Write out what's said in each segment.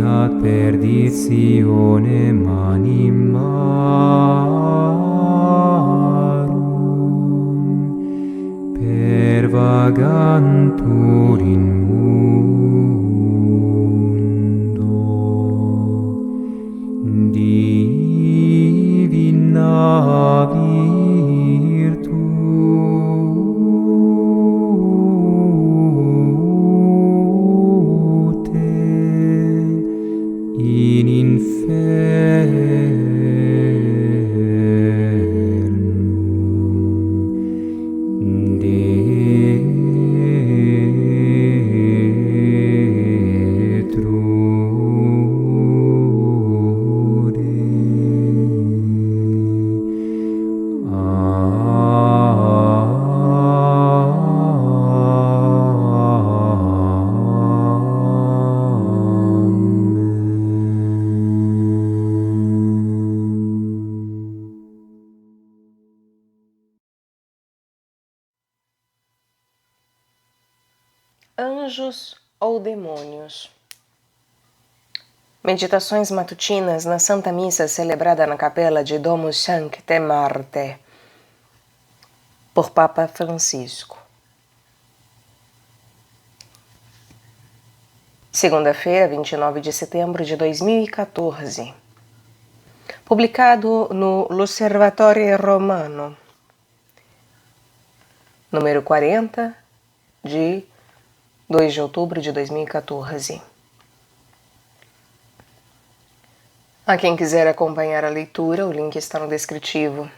ad perditionem animarum, pervagantur in mundo, divina virtute in infernum Anjos ou demônios? Meditações matutinas na Santa Missa celebrada na capela de Domus Sanctae Marthae por Papa Francisco. Segunda-feira, 29 de setembro de 2014. Publicado no L'Osservatore Romano, número 40, de 2 de outubro de 2014. A quem quiser acompanhar a leitura, o link está no descritivo.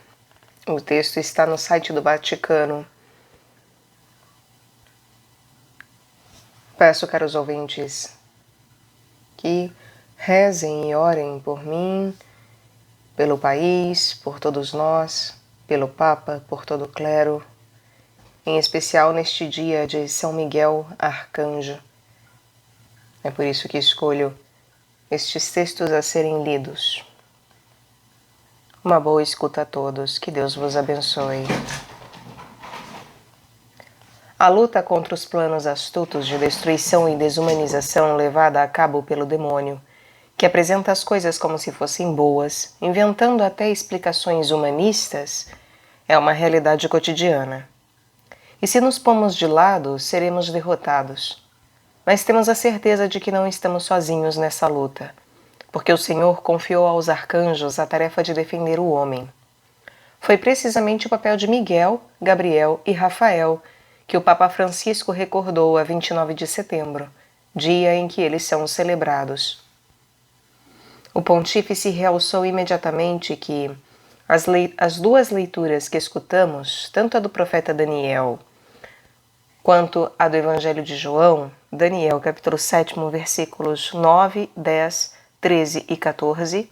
O texto está no site do Vaticano. Peço, caros ouvintes, que rezem e orem por mim, pelo país, por todos nós, pelo Papa, por todo o clero, em especial neste dia de São Miguel Arcanjo. É por isso que escolho estes textos a serem lidos. Uma boa escuta a todos, que Deus vos abençoe. A luta contra os planos astutos de destruição e desumanização levada a cabo pelo demônio, que apresenta as coisas como se fossem boas, inventando até explicações humanistas, é uma realidade cotidiana. E se nos pomos de lado, seremos derrotados. Mas temos a certeza de que não estamos sozinhos nessa luta, porque o Senhor confiou aos arcanjos a tarefa de defender o homem. Foi precisamente o papel de Miguel, Gabriel e Rafael que o Papa Francisco recordou a 29 de setembro, dia em que eles são celebrados. O pontífice realçou imediatamente que as duas leituras que escutamos, tanto a do profeta Daniel quanto a do Evangelho de João, Daniel capítulo 7, versículos 9, 10, 13 e 14,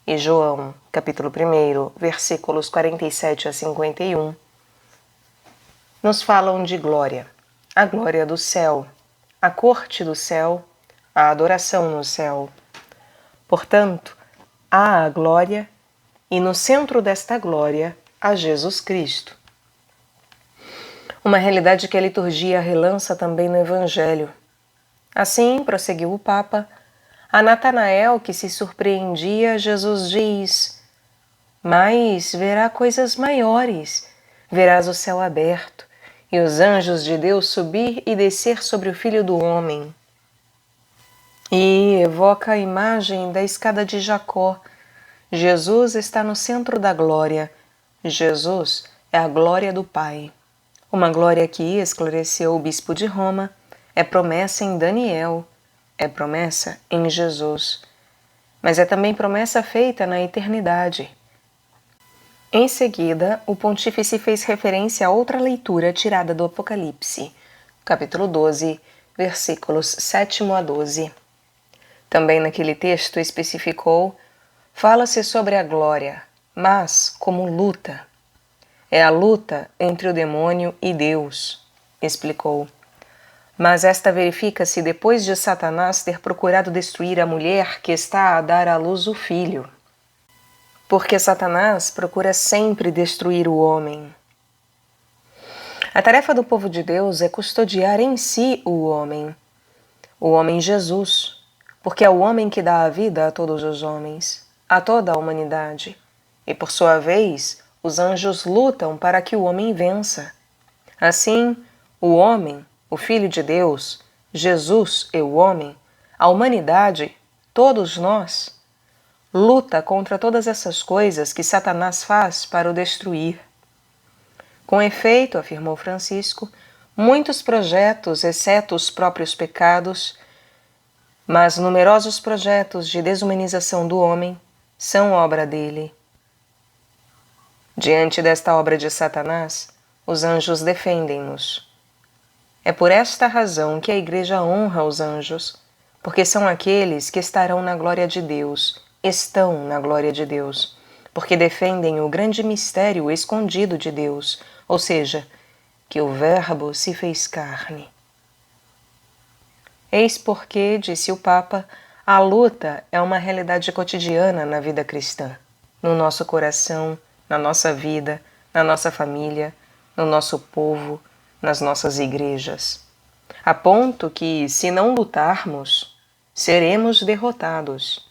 e João capítulo 1, versículos 47 a 51, nos falam de glória, a glória do céu, a corte do céu, a adoração no céu. Portanto, há a glória e no centro desta glória há Jesus Cristo. Uma realidade que a liturgia relança também no Evangelho. Assim, prosseguiu o Papa, a Natanael, que se surpreendia, Jesus diz: mas verá coisas maiores, verás o céu aberto e os anjos de Deus subir e descer sobre o Filho do Homem. E evoca a imagem da escada de Jacó. Jesus está no centro da glória. Jesus é a glória do Pai. Uma glória que, esclareceu o bispo de Roma, é promessa em Daniel, é promessa em Jesus, mas é também promessa feita na eternidade. Em seguida, o pontífice fez referência a outra leitura tirada do Apocalipse, capítulo 12, versículos 7 a 12. Também naquele texto especificou, fala-se sobre a glória, mas como luta. É a luta entre o demônio e Deus, explicou. Mas esta verifica-se depois de Satanás ter procurado destruir a mulher que está a dar à luz o filho. Porque Satanás procura sempre destruir o homem. A tarefa do povo de Deus é custodiar em si o homem Jesus, porque é o homem que dá a vida a todos os homens, a toda a humanidade, e por sua vez os anjos lutam para que o homem vença. Assim, o homem, o Filho de Deus, Jesus e o homem, a humanidade, todos nós, luta contra todas essas coisas que Satanás faz para o destruir. Com efeito, afirmou Francisco, muitos projetos, exceto os próprios pecados, mas numerosos projetos de desumanização do homem, são obra dele. Diante desta obra de Satanás, os anjos defendem-nos. É por esta razão que a Igreja honra os anjos, porque são aqueles que estarão na glória de Deus, estão na glória de Deus, porque defendem o grande mistério escondido de Deus, ou seja, que o Verbo se fez carne. Eis porque, disse o Papa, a luta é uma realidade cotidiana na vida cristã, no nosso coração, na nossa vida, na nossa família, no nosso povo, nas nossas igrejas. A ponto que, se não lutarmos, seremos derrotados.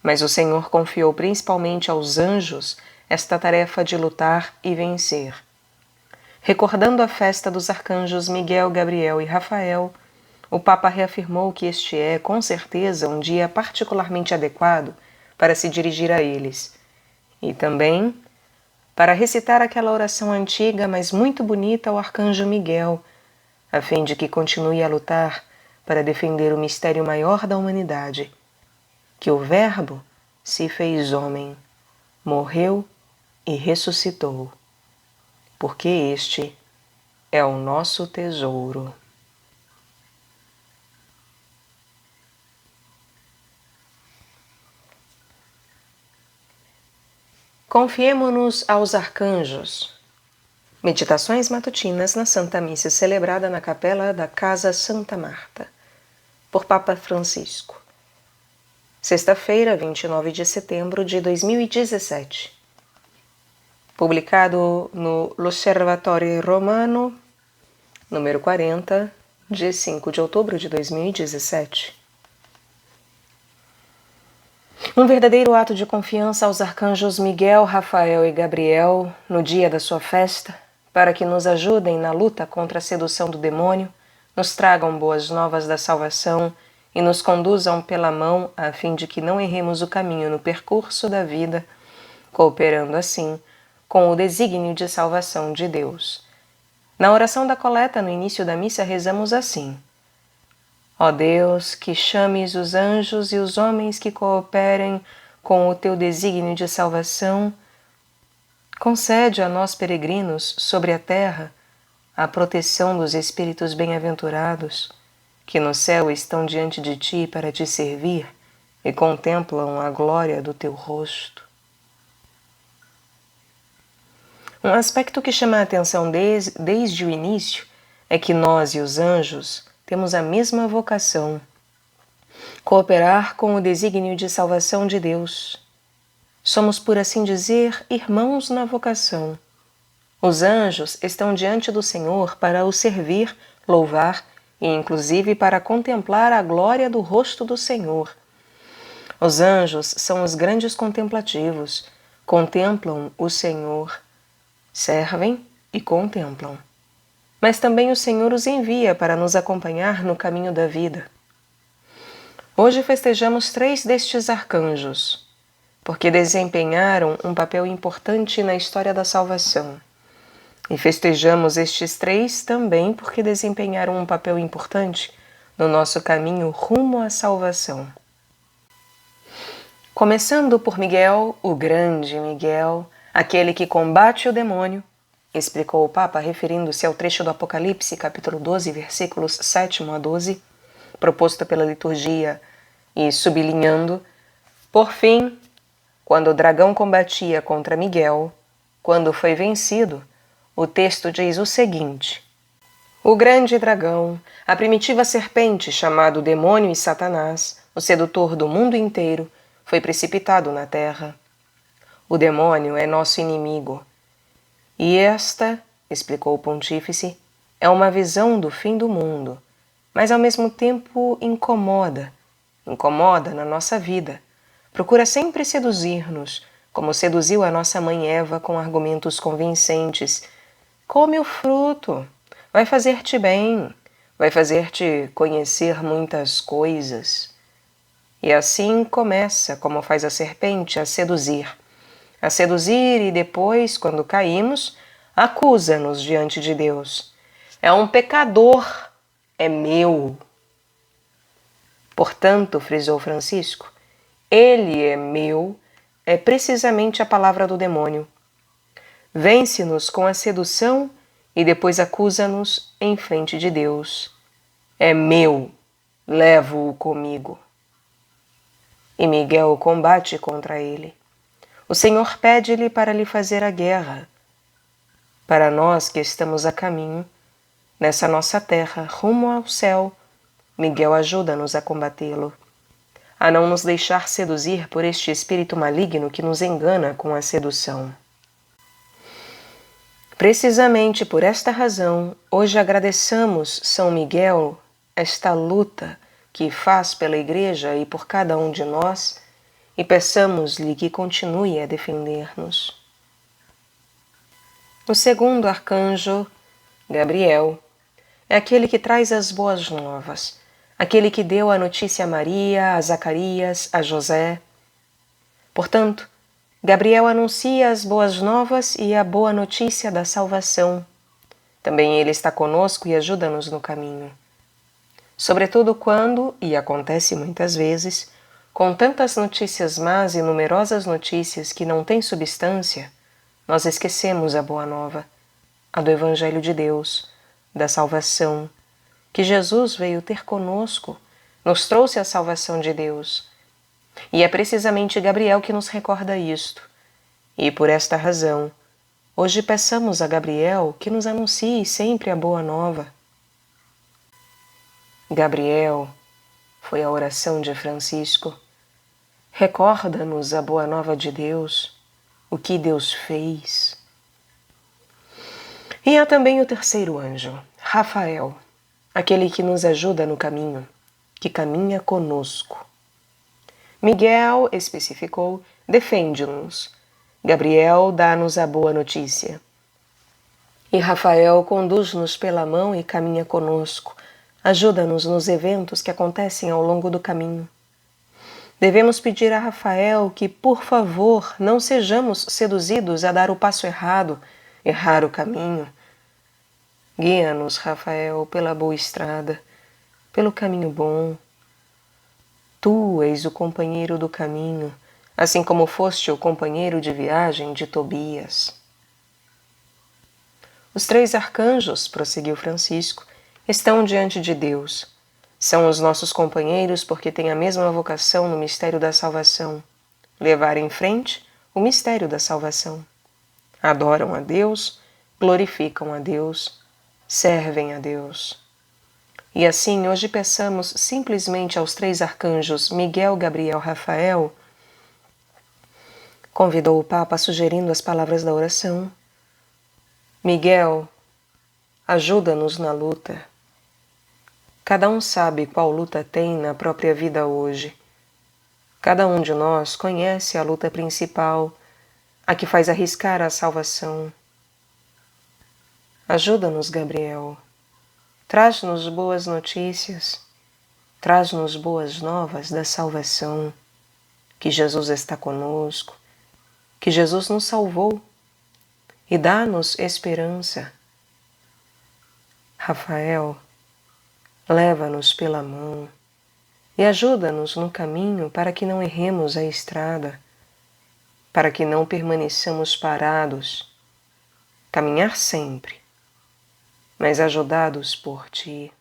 Mas o Senhor confiou principalmente aos anjos esta tarefa de lutar e vencer. Recordando a festa dos arcanjos Miguel, Gabriel e Rafael, o Papa reafirmou que este é, com certeza, um dia particularmente adequado para se dirigir a eles, e também para recitar aquela oração antiga, mas muito bonita ao arcanjo Miguel, a fim de que continue a lutar para defender o mistério maior da humanidade, que o Verbo se fez homem, morreu e ressuscitou, porque este é o nosso tesouro. Confiemo-nos aos arcanjos. Meditações matutinas na Santa Missa celebrada na Capela da Casa Santa Marta, por Papa Francisco. Sexta-feira, 29 de setembro de 2017. Publicado no L'Osservatore Romano, número 40, de 5 de outubro de 2017. Um verdadeiro ato de confiança aos arcanjos Miguel, Rafael e Gabriel no dia da sua festa, para que nos ajudem na luta contra a sedução do demônio, nos tragam boas novas da salvação e nos conduzam pela mão a fim de que não erremos o caminho no percurso da vida, cooperando assim com o desígnio de salvação de Deus. Na oração da coleta, no início da missa, rezamos assim: Ó Deus, que chames os anjos e os homens que cooperem com o teu desígnio de salvação, concede a nós peregrinos sobre a terra a proteção dos espíritos bem-aventurados, que no céu estão diante de ti para te servir e contemplam a glória do teu rosto. Um aspecto que chama a atenção desde o início é que nós e os anjos temos a mesma vocação: cooperar com o desígnio de salvação de Deus. Somos, por assim dizer, irmãos na vocação. Os anjos estão diante do Senhor para o servir, louvar e, inclusive, para contemplar a glória do rosto do Senhor. Os anjos são os grandes contemplativos, contemplam o Senhor, servem e contemplam. Mas também o Senhor os envia para nos acompanhar no caminho da vida. Hoje festejamos 3 destes arcanjos, porque desempenharam um papel importante na história da salvação. E festejamos estes 3 também porque desempenharam um papel importante no nosso caminho rumo à salvação. Começando por Miguel, o grande Miguel, aquele que combate o demônio, explicou o Papa referindo-se ao trecho do Apocalipse, capítulo 12, versículos 7 a 12, proposto pela liturgia, e sublinhando: por fim, quando o dragão combatia contra Miguel, quando foi vencido, o texto diz o seguinte: o grande dragão, a primitiva serpente chamado Demônio e Satanás, o sedutor do mundo inteiro, foi precipitado na terra. O demônio é nosso inimigo. E esta, explicou o pontífice, é uma visão do fim do mundo, mas ao mesmo tempo incomoda, incomoda na nossa vida, procura sempre seduzir-nos, como seduziu a nossa mãe Eva com argumentos convincentes. Come o fruto, vai fazer-te bem, vai fazer-te conhecer muitas coisas. E assim começa, como faz a serpente, a seduzir e depois, quando caímos, acusa-nos diante de Deus. É um pecador, é meu. Portanto, frisou Francisco, ele é meu, é precisamente a palavra do demônio. Vence-nos com a sedução e depois acusa-nos em frente de Deus. É meu, levo-o comigo. E Miguel combate contra ele. O Senhor pede-lhe para lhe fazer a guerra. Para nós que estamos a caminho, nessa nossa terra, rumo ao céu, Miguel ajuda-nos a combatê-lo, a não nos deixar seduzir por este espírito maligno que nos engana com a sedução. Precisamente por esta razão, hoje agradeçamos São Miguel esta luta que faz pela Igreja e por cada um de nós e peçamos-lhe que continue a defender-nos. O segundo arcanjo, Gabriel, é aquele que traz as boas novas, aquele que deu a notícia a Maria, a Zacarias, a José. Portanto, Gabriel anuncia as boas novas e a boa notícia da salvação. Também ele está conosco e ajuda-nos no caminho. Sobretudo quando, e acontece muitas vezes, com tantas notícias más e numerosas notícias que não têm substância, nós esquecemos a boa nova, a do Evangelho de Deus, da salvação, que Jesus veio ter conosco, nos trouxe a salvação de Deus. E é precisamente Gabriel que nos recorda isto. E por esta razão, hoje peçamos a Gabriel que nos anuncie sempre a boa nova. Gabriel, foi a oração de Francisco, recorda-nos a boa nova de Deus, o que Deus fez. E há também o terceiro anjo, Rafael, aquele que nos ajuda no caminho, que caminha conosco. Miguel especificou, defende-nos. Gabriel dá-nos a boa notícia. E Rafael conduz-nos pela mão e caminha conosco, ajuda-nos nos eventos que acontecem ao longo do caminho. Devemos pedir a Rafael que, por favor, não sejamos seduzidos a dar o passo errado, errar o caminho. Guia-nos, Rafael, pela boa estrada, pelo caminho bom. Tu és o companheiro do caminho, assim como foste o companheiro de viagem de Tobias. Os três arcanjos, prosseguiu Francisco, estão diante de Deus. São os nossos companheiros porque têm a mesma vocação no mistério da salvação, levar em frente o mistério da salvação. Adoram a Deus, glorificam a Deus, servem a Deus. E assim hoje peçamos simplesmente aos três arcanjos Miguel, Gabriel, Rafael, convidou o Papa sugerindo as palavras da oração. Miguel, ajuda-nos na luta. Cada um sabe qual luta tem na própria vida hoje. Cada um de nós conhece a luta principal, a que faz arriscar a salvação. Ajuda-nos, Gabriel. Traz-nos boas notícias. Traz-nos boas novas da salvação. Que Jesus está conosco, que Jesus nos salvou e dá-nos esperança. Rafael, leva-nos pela mão e ajuda-nos no caminho para que não erremos a estrada, para que não permaneçamos parados, caminhar sempre, mas ajudados por Ti.